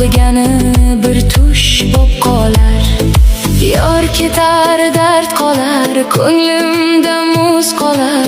qolgani bir tush bo'p qolar. Yor ketar, dard qolar, ko'nglimda muz qolar.